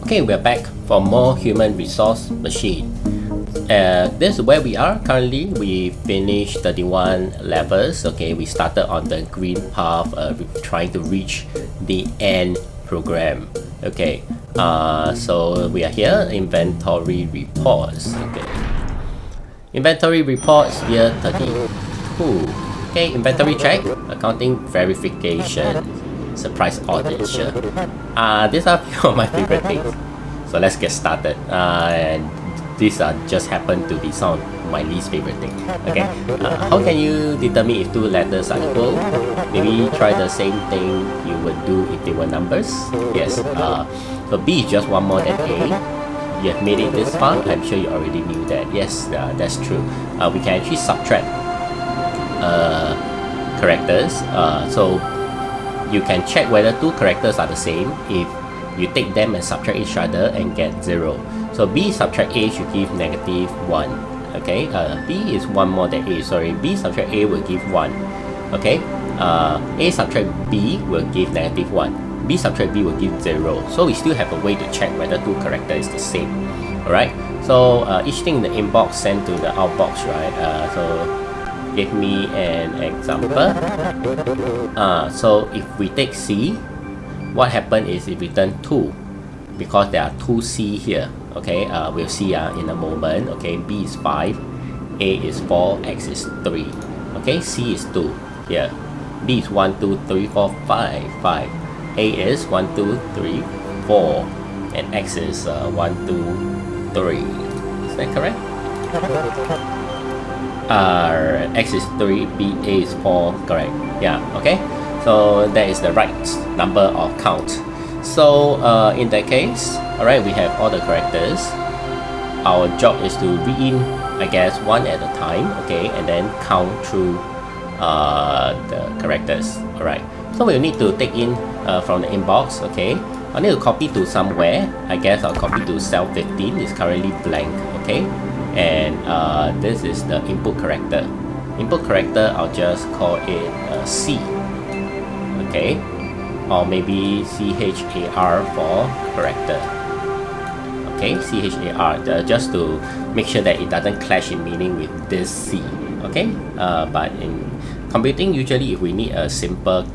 Okay, we're back for more human resource machine. This is where we are currently. We finished 31 levels. Okay, we started on the green path, trying to reach the end program. Okay, so we are here, inventory reports. Okay, inventory reports year 32. Okay, inventory check, accounting verification, surprise audit, sure. These are a few of my favorite things. So let's get started. And these are just happen to be some of my least favorite thing. Okay, how can you determine if two letters are equal? Maybe try the same thing you would do if they were numbers. Yes. So B is just one more than A. You have made it this far. I'm sure you already knew that. Yes, that's true. We can actually subtract characters. So you can check whether two characters are the same if you take them and subtract each other and get 0. So B subtract A should give negative 1. Okay, B is one more than A. Sorry, B subtract A will give 1. Okay, A subtract B will give negative 1. B subtract B will give 0. So we still have a way to check whether two characters is the same. Alright, so each thing in the inbox sent to the outbox, right? So give me an example. So if we take C, what happened is it return 2 because there are 2 C here. Okay, we'll see in a moment. Okay, B is 5, A is 4, X is 3. Okay, C is 2 here. B is 1, 2, 3, 4, 5. A is 1, 2, 3, 4, and X is 1, 2, 3. Is that correct? X is 3, B, A is 4, correct. Yeah, okay. So that is the right number of count. So in that case, alright, we have all the characters. Our job is to read in, I guess, one at a time, okay, and then count through the characters. Alright, so we'll need to take in from the inbox, okay. I need to copy to somewhere. I guess I'll copy to cell 15, it's currently blank, okay. And this is the input character. Input character, I'll just call it C. Okay, or maybe CHAR for character. Okay, CHAR, just to make sure that it doesn't clash in meaning with this C. Okay, but in computing, usually if we need a simple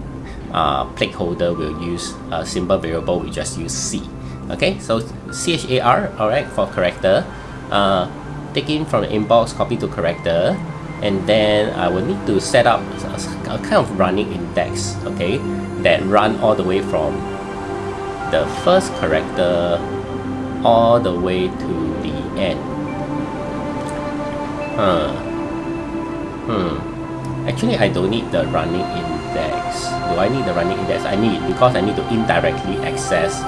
placeholder, we'll use a simple variable, we just use C. Okay, so CHAR, alright, for character. Take in from the inbox, copy to character, and then I will need to set up a kind of running index, okay, that run all the way from the first character all the way to the end. Actually, I don't need the running index. Do I need the running index? I need, because I need to indirectly access.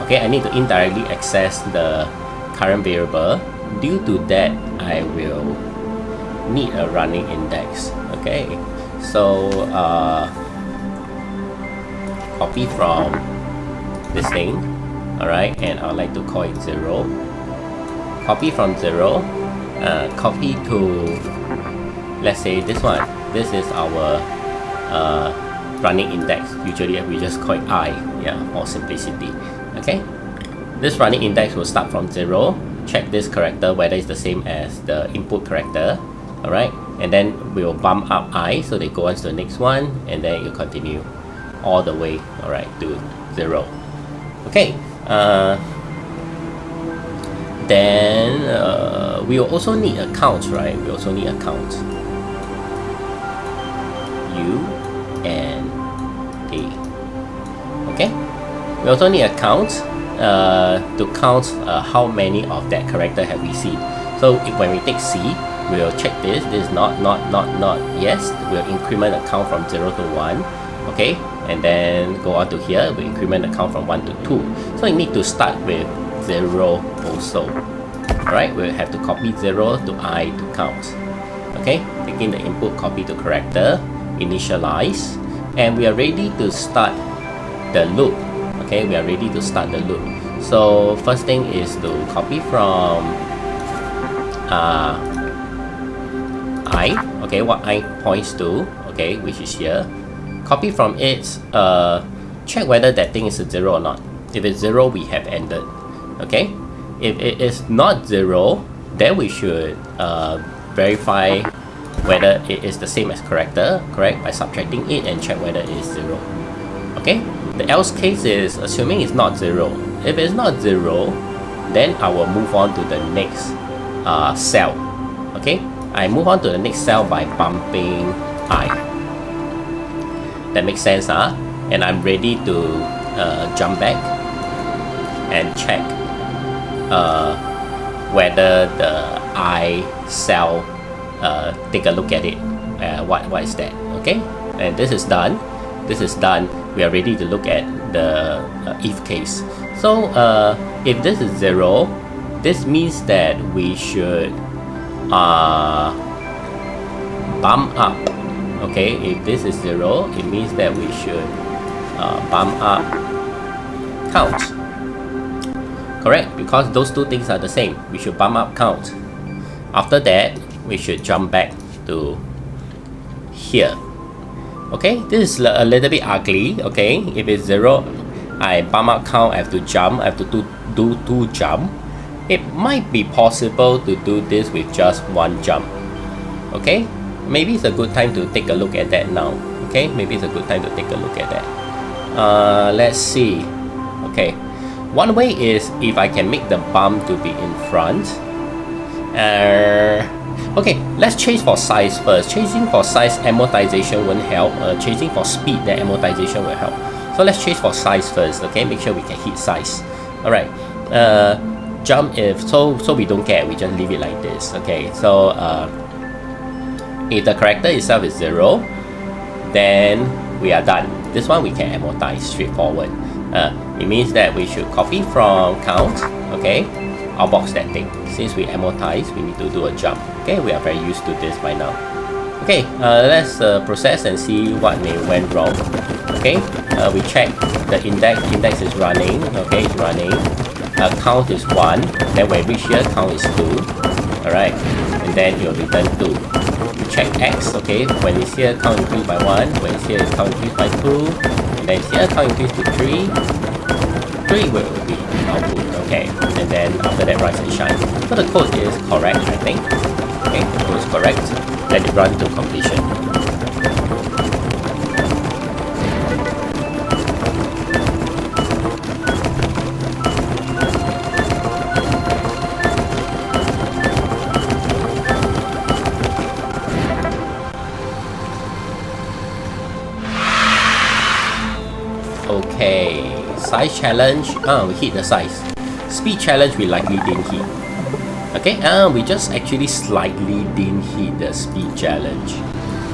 Okay, I need to indirectly access the current variable. Due to that, I will need a running index. Okay, so copy from this thing, alright, and I'd like to call it 0. Copy from 0, copy to, let's say this one. This is our running index. Usually we just call it I, yeah, for simplicity. Okay, this running index will start from 0. Check this character whether it's the same as the input character. Alright, and then we will bump up I, so they go on to the next one, and then you continue all the way, alright, to 0. Okay, then we will also need a count, right? We also need a count. U and A. Okay, we also need a count to count how many of that character have we seen. So when we take C, we'll check this. This is not yes. We'll increment the count from 0 to 1. Okay, and then go on to here. We increment the count from 1 to 2. So you need to start with 0 also. Alright, we'll have to copy 0 to I to count. Okay, taking the input, copy to character, initialize, and we are ready to start the loop. Okay, we are ready to start the loop. So first thing is to copy from I, okay, what I points to, okay, which is here. Copy from it, check whether that thing is a 0 or not. If it's 0, we have ended. Okay, if it is not 0, then we should verify whether it is the same as correct by subtracting it and check whether it is 0. Okay, the else case is assuming it's not 0. If it's not 0, then I will move on to the next cell. Okay, I move on to the next cell by bumping I. That makes sense, huh? And I'm ready to jump back and check whether the I cell, take a look at it. What is that? Okay, and this is done. We are ready to look at the if case. So if this is 0, this means that we should bump up. Okay, if this is 0, it means that we should bump up count. Correct, because those two things are the same. We should bump up count. After that, we should jump back to here. Okay, this is a little bit ugly. Okay, if it's 0, I bump up count, I have to jump, I have to do 2 jump. It might be possible to do this with just 1 jump. Okay, maybe it's a good time to take a look at that now. Okay, maybe it's a good time to take a look at that. Let's see. Okay, one way is if I can make the bump to be in front. Okay, let's change for size first. Changing for size, amortization won't help. Changing for speed, the amortization will help. So let's change for size first. Okay, make sure we can hit size. Alright, jump so we don't care, we just leave it like this. Okay, so if the character itself is 0, then we are done. This one we can amortize straightforward. It means that we should copy from count. Okay, outbox that thing. Since we amortize, we need to do a jump. Okay, we are very used to this by now. Okay, let's process and see what may went wrong. Okay, we check the index is running. Okay, it's running. Count is 1. Then when we reach here, count is 2. Alright, and then it will return 2. We check X. Okay, when it's here, count increase by 1. When it's here, count increase by 2. And then it's here, count increase to 3. 3 will be output. Okay, and then after that, rise and shine. So the code is correct, I think. Okay, the code is correct. Let it run to completion. Okay, size challenge, we hit the size. Speed challenge, we likely didn't hit. Okay, we just actually slightly didn't hit the speed challenge.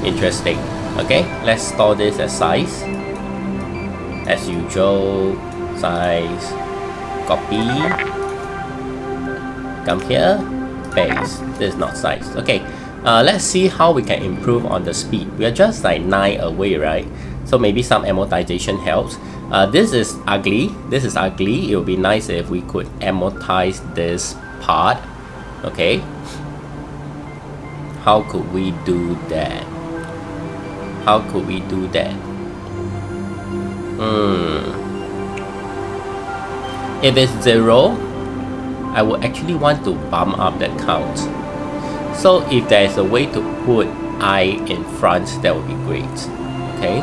Interesting. Okay, let's store this as size. As usual, size, copy, come here, paste. This is not size. Okay, let's see how we can improve on the speed. We are just like 9 away, right? So maybe some amortization helps. This is ugly. It would be nice if we could amortize this part. Okay. How could we do that? If it's 0, I would actually want to bump up the count. So if there is a way to put I in front, that would be great. Okay.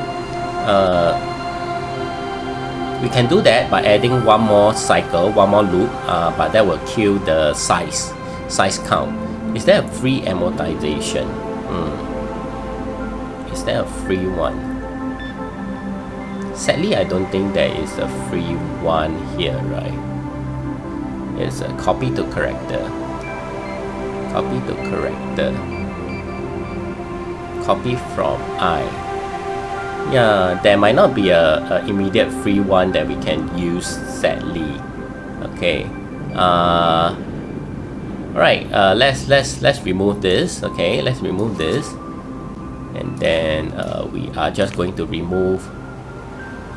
We can do that by adding one more cycle, one more loop, but that will kill the size count. Is there a free amortization? Is there a free one? Sadly, I don't think there is a free one here, right? It's a copy to character. Copy from I. Yeah, there might not be a immediate free one that we can use, sadly. Okay. Alright, let's remove this. Okay, let's remove this. And then we are just going to remove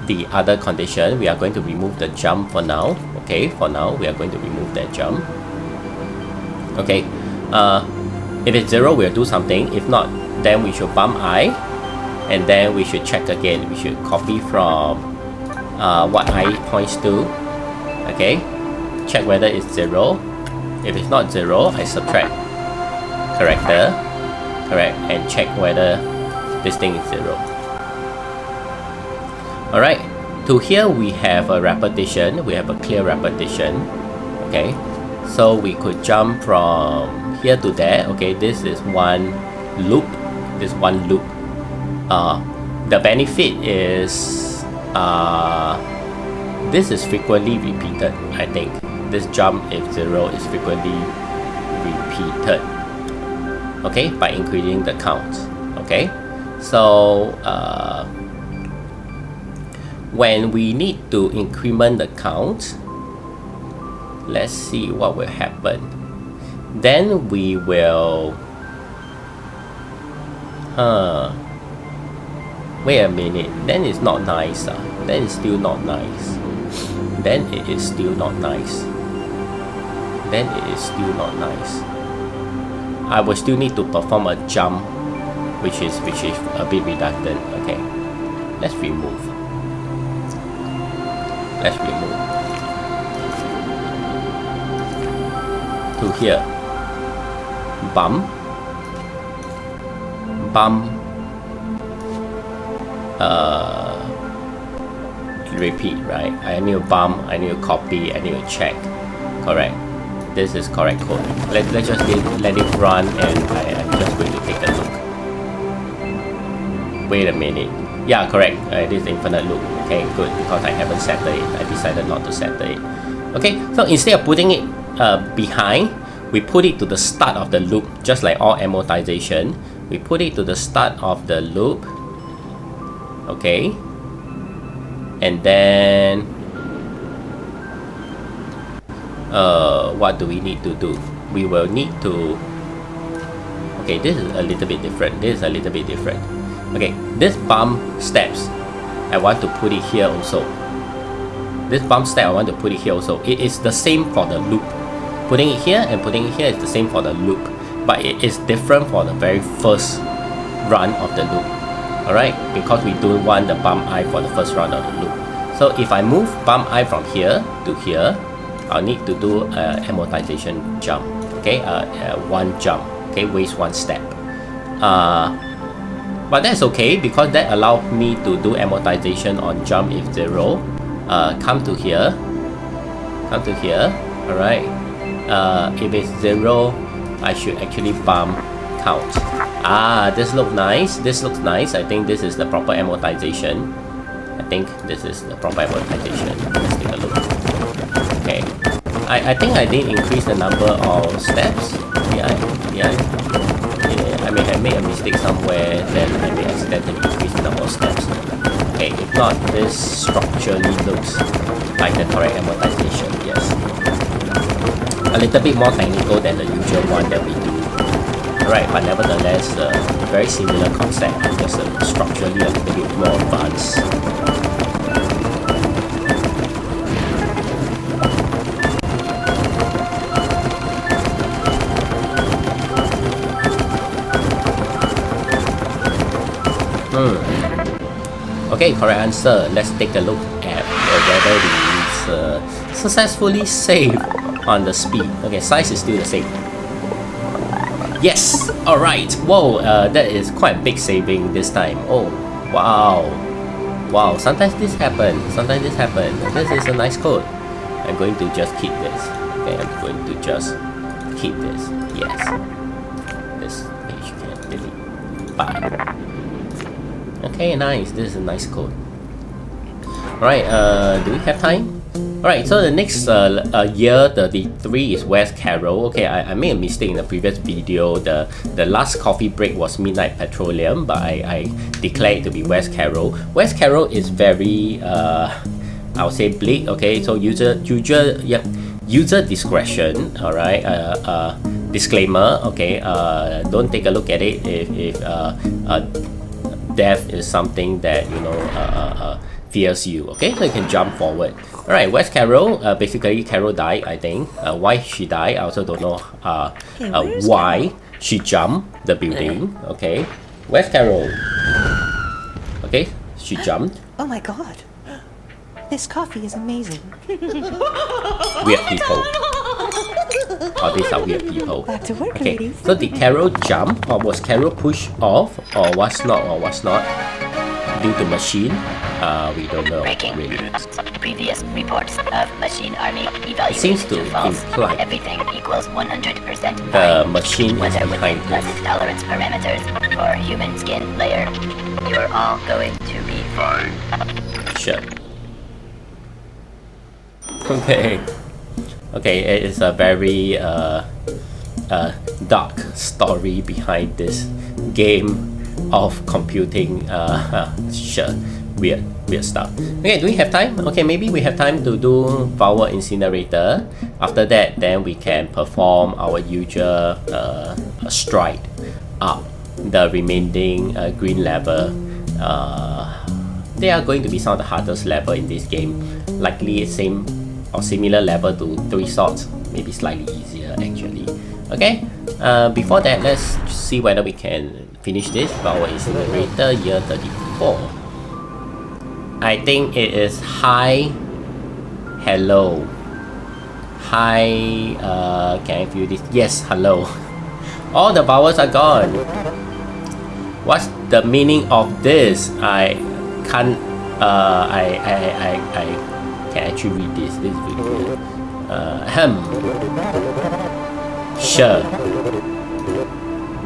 the other condition. We are going to remove the jump for now. Okay, for now we are going to remove that jump. Okay. If it's 0, we'll do something. If not, then we should bump I. And then we should check again. We should copy from what I points to. Okay. check whether it's 0. If it's not 0, I subtract character, correct, and check whether this thing is 0. Alright, to here we have a repetition, we have a clear repetition, okay, so we could jump from here to there, okay, this is one loop, the benefit is this is frequently repeated. I think this jump if 0 is frequently repeated, okay, by increasing the count, okay. So when we need to increment the count, let's see what will happen. Then we will wait a minute, then it's not nice. Then it's still not nice. Then it is still not nice. Then it is still not nice. I will still need to perform a jump, which is a bit redundant. Okay, let's remove. To here, bump, repeat, right? I need to bump, I need to copy, I need to check. Correct. This is correct code. Let's just let it run, and I'm just going to take a look. Wait a minute. Yeah, correct. This is infinite loop. Okay, good, because I haven't settled it. I decided not to settle it. Okay, so instead of putting it behind, we put it to the start of the loop, just like all amortization. We put it to the start of the loop. Okay, and then what do we need to do? We will need to, okay, this is a little bit different. Okay, this bump steps, I want to put it here also. This bump step, I want to put it here also. It is the same for the loop. Putting it here and putting it here is the same for the loop, but it is different for the very first run of the loop. Alright, because we don't want the bump I for the first run of the loop. So if I move bump I from here to here, I'll need to do an amortization jump. Okay, one jump. Okay, waste one step. But that's okay, because that allows me to do amortization on jump if 0. Come to here. Alright. If it's 0, I should actually bump count. This looks nice. I think this is the proper amortization. Let's take a look. Okay. I think I did increase the number of steps. Yeah. I may have made a mistake somewhere, then I may accidentally increase the number of steps. Okay, if not, this structurally looks like the correct amortization, yes. A little bit more technical than the usual one that we do. Alright, but nevertheless, very similar concept, just structurally a little bit more advanced. Okay, correct answer. Let's take a look at whether it is successfully saved on the speed. Okay, size is still the same. Yes! Alright. Whoa, that is quite big saving this time. Oh, wow. Wow, sometimes this happens. This is a nice code. I'm going to just keep this. Okay, I'm going to just keep this. Yes. This page can delete. Bye. Okay, nice. This is a nice code. Alright, do we have time? Alright, so the next year 33 is West Carroll. Okay, I made a mistake in the previous video. The last coffee break was Midnight Petroleum, but I declared it to be West Carroll. West Carroll is very I would say bleak. Okay, so user discretion. Alright, disclaimer. Okay, don't take a look at it if death is something that fears you. Okay, so you can jump forward. Alright, West Carroll, basically Carol died, I think. Why she died, I also don't know why she jumped the building. Okay, West Carroll. Okay, she jumped. Oh my god. This coffee is amazing. Weird people. Oh, these are weird people. Back to work, Okay, ladies. so did Carol jump, or was Carol pushed off, or was not, due to machine? We don't know really. Previous reports of machine army It seems evaluated to to false. imply Everything equals 100% the fine. machine is Whether with behind less this. tolerance parameters or human skin layer, you're all going to be fine. Sure. Okay. Okay, it is a very dark story behind this game of computing. Sure. Weird stuff. Okay, do we have time? Okay, maybe we have time to do power incinerator. After that, then we can perform our usual stride up the remaining green level. They are going to be some of the hardest level in this game. Likely same or similar level to 3 swords, maybe slightly easier actually. Okay, before that, let's see whether we can finish this power incinerator year 34. I think it is hi, hello. Hi, can I view this? Yes, hello. All the vowels are gone. What's the meaning of this? I can't, I can actually read this. This is really weird. Sure.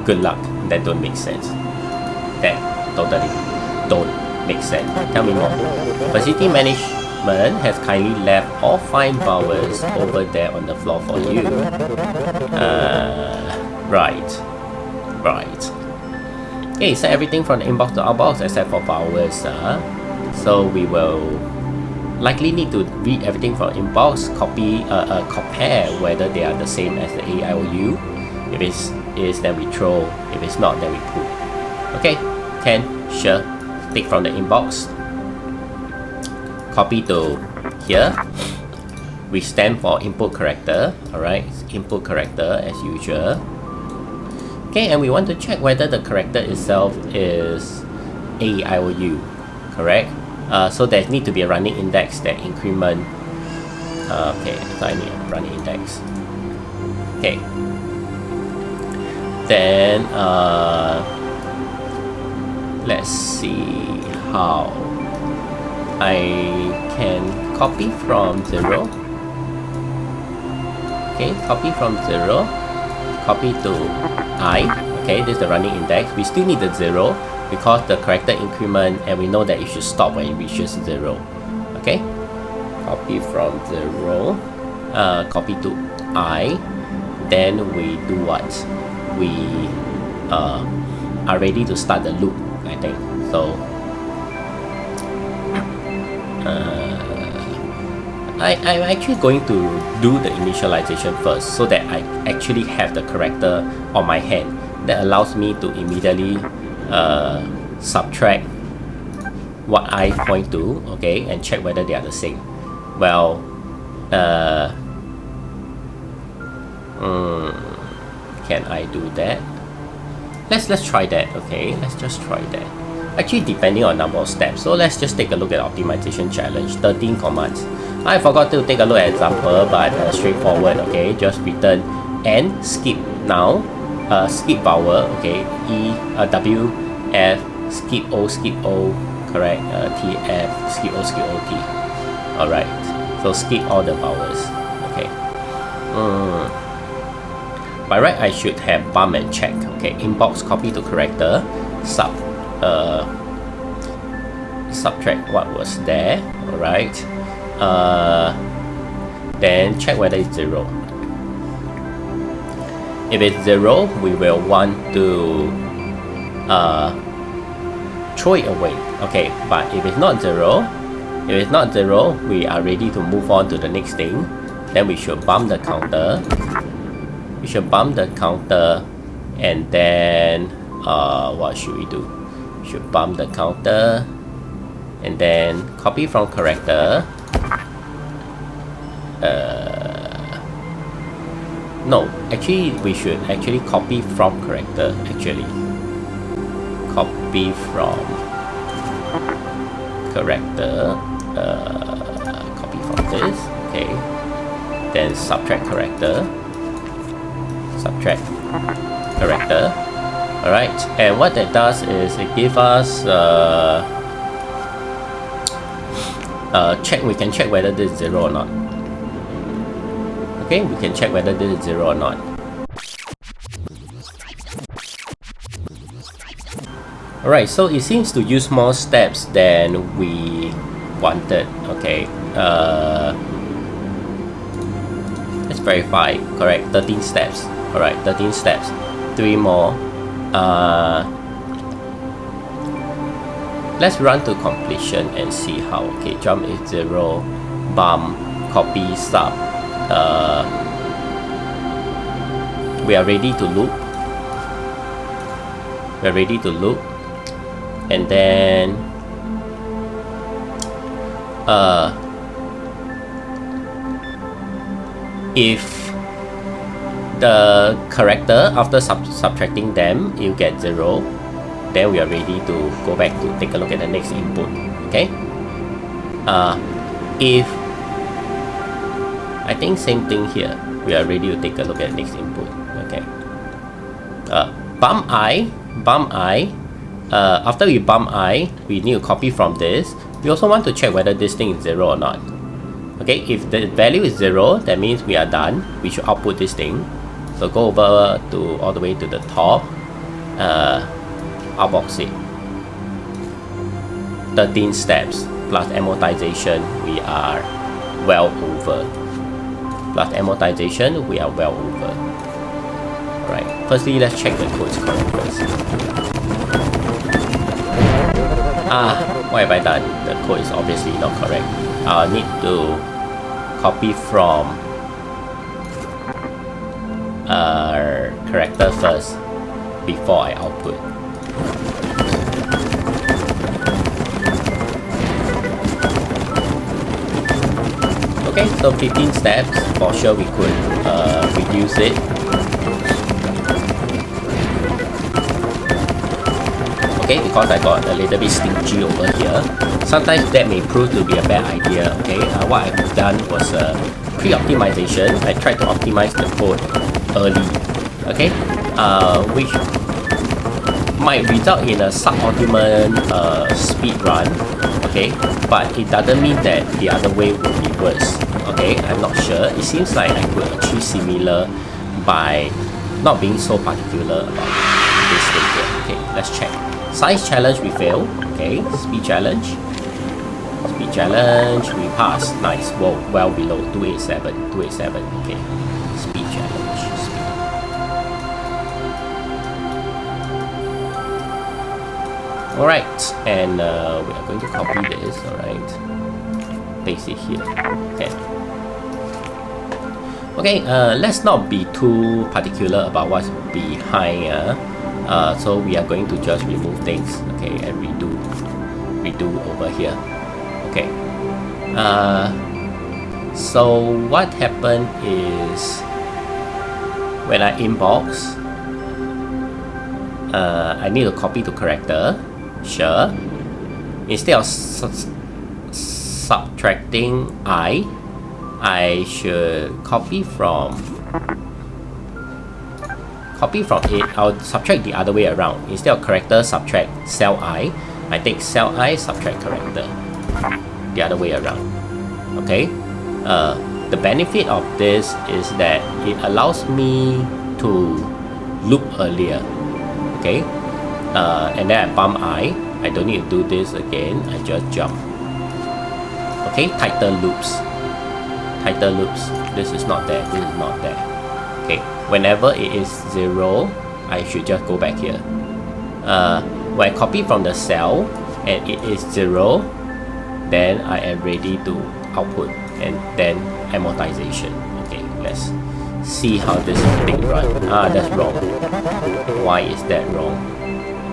Good luck. That don't make sense. That totally don't make sense. Tell me more. Facility management has kindly left all 5 vowels over there on the floor for you. Right. Okay, set everything from the inbox to outbox except for vowels. So we will likely need to read everything from inbox, compare whether they are the same as the AIOU. If it is, then we throw. If it's not, then we put. Okay, can, sure. Take from the inbox, copy to here. We stand for input character. Alright, input character as usual. Okay, and we want to check whether the character itself is AIOU, correct? So there need to be a running index that increment. Okay, so I need a running index. Okay. Then let's see how I can copy from 0. Okay, copy from 0. Copy to I. Okay, this is the running index. We still need the 0 because the character increment, and we know that it should stop when it reaches 0. Okay, copy from 0. Copy to I. Then we do what? We are ready to start the loop, I think. So I'm actually going to do the initialization first so that I actually have the character on my hand. That allows me to immediately subtract what I point to, okay, and check whether they are the same. Well, can I do that? Let's try that. Okay, let's just try that. Actually, depending on number of steps. So let's just take a look at optimization challenge. 13 commands. I forgot to take a look at example, but straightforward. Okay, just return and skip now. Skip vowel. Okay, E, W, F, skip O, correct. T, F, skip O, T. Alright, so skip all the vowels. Okay. By right, I should have bump and check. Okay, inbox, copy to character, subtract what was there. Alright. Then check whether it's 0. If it's 0, we will want to throw it away. Okay, but if it's not 0, we are ready to move on to the next thing. Then we should bump the counter. And then what should we do? We should bump the counter and then copy from character. No, actually we should actually copy from character. Copy from character. from this. Okay, then subtract character, alright, and what that does is it gives us we can check whether this is 0 or not. Okay, we can check whether this is 0 or not. Alright, so it seems to use more steps than we wanted. Okay, let's verify. Correct, 13 steps. Alright, 13 steps. 3 more. Let's run to completion and see how. Okay, jump is 0, bump, copy, sub. We are ready to loop. And then if the character after subtracting them you get 0, then we are ready to go back to take a look at the next input. Okay, if I think same thing here, we are ready to take a look at the next input. Okay, bump I, after we bump I, we need to copy from this. We also want to check whether this thing is 0 or not. Okay, if the value is 0, that means we are done. We should output this thing. So go over to all the way to the top, outbox it. 13 steps plus amortization, we are well over. Alright, firstly let's check the code is correct first. What have I done? The code is obviously not correct. I'll need to copy from character first before I output. Okay, so 15 steps. For sure we could reduce it. Okay, because I got a little bit stingy over here. Sometimes that may prove to be a bad idea. Okay, what I've done was pre-optimization. I tried to optimize the code early. Okay, which might result in a suboptimal speed run. Okay, but it doesn't mean that the other way would be worse. Okay, I'm not sure. It seems like I could achieve similar by not being so particular about this thing here. Okay, let's check. Size challenge we fail. Okay, speed challenge, we pass. Nice. Whoa, well below 287. Okay, speed challenge. Alright, and we are going to copy this. Alright, paste it here. Okay, let's not be too particular about what's behind. So we are going to just remove things. Okay, and redo over here. Okay, so what happened is when I inbox, I need to copy to character. Sure. Instead of subtracting I should copy from it. I'll subtract the other way around. Instead of character subtract cell I take cell I subtract character. The other way around. Okay. The benefit of this is that it allows me to loop earlier. Okay. And then I bump I don't need to do this again. I just jump. Okay, tighter loops. This is not there. Okay, whenever it is 0, I should just go back here. When I copy from the cell and it is 0, then I am ready to output, and then amortization. Okay, let's see how this thing runs. That's wrong. Why is that wrong?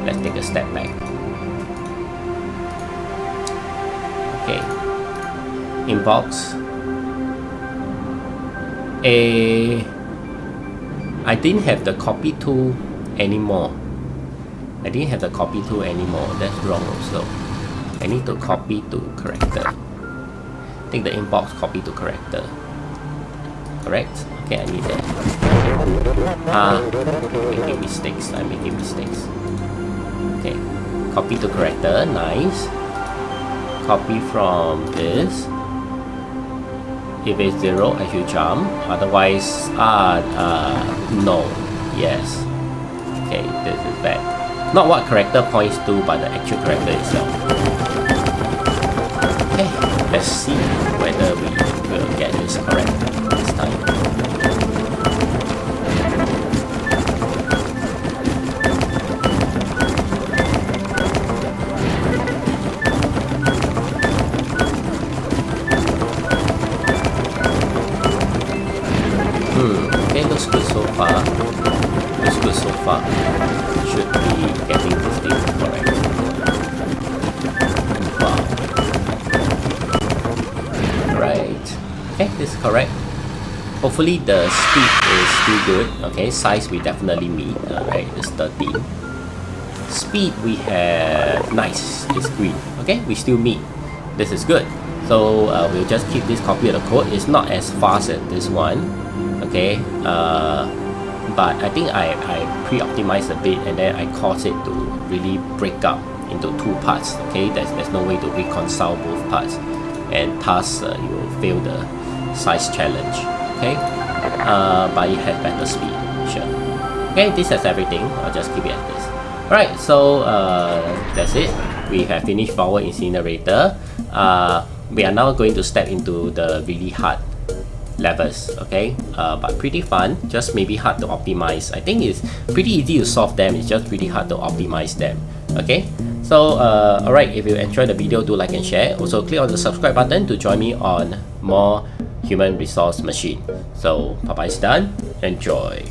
Let's take a step back. Okay, inbox. I didn't have the copy tool anymore. That's wrong also. I need to copy to character. take the inbox, copy to character. Correct? Okay, I need that. Making mistakes. I'm making mistakes. Okay, copy to character. Nice. Copy from this. If it's 0, I should jump. Otherwise, no. Yes. Okay, this is bad. Not what character points to, but the actual character itself. Okay, let's see whether we will get this correct this time. Okay, looks good so far. Looks good so far. Should be getting this thing correct. Wow. Right. Okay, this is correct. Hopefully the speed is still good. Okay, size we definitely meet. Alright, it's 13. Speed we have nice. It's green. Okay, we still meet. This is good. So we'll just keep this copy of the code. It's not as fast as this one. Okay, but I think I pre-optimized a bit and then I caused it to really break up into 2 parts. Okay, there's no way to reconcile both parts, and thus you will fail the size challenge. Okay, but it has better speed. Sure. Okay, this has everything. I'll just keep it at this. Alright, so that's it. We have finished Power Incinerator. We are now going to step into the really hard levels, okay, but pretty fun, just maybe hard to optimize. I think it's pretty easy to solve them, it's just really hard to optimize them. Okay, so alright, if you enjoyed the video, do like and share. Also click on the subscribe button to join me on more human resource machine. So Papa is done, enjoy.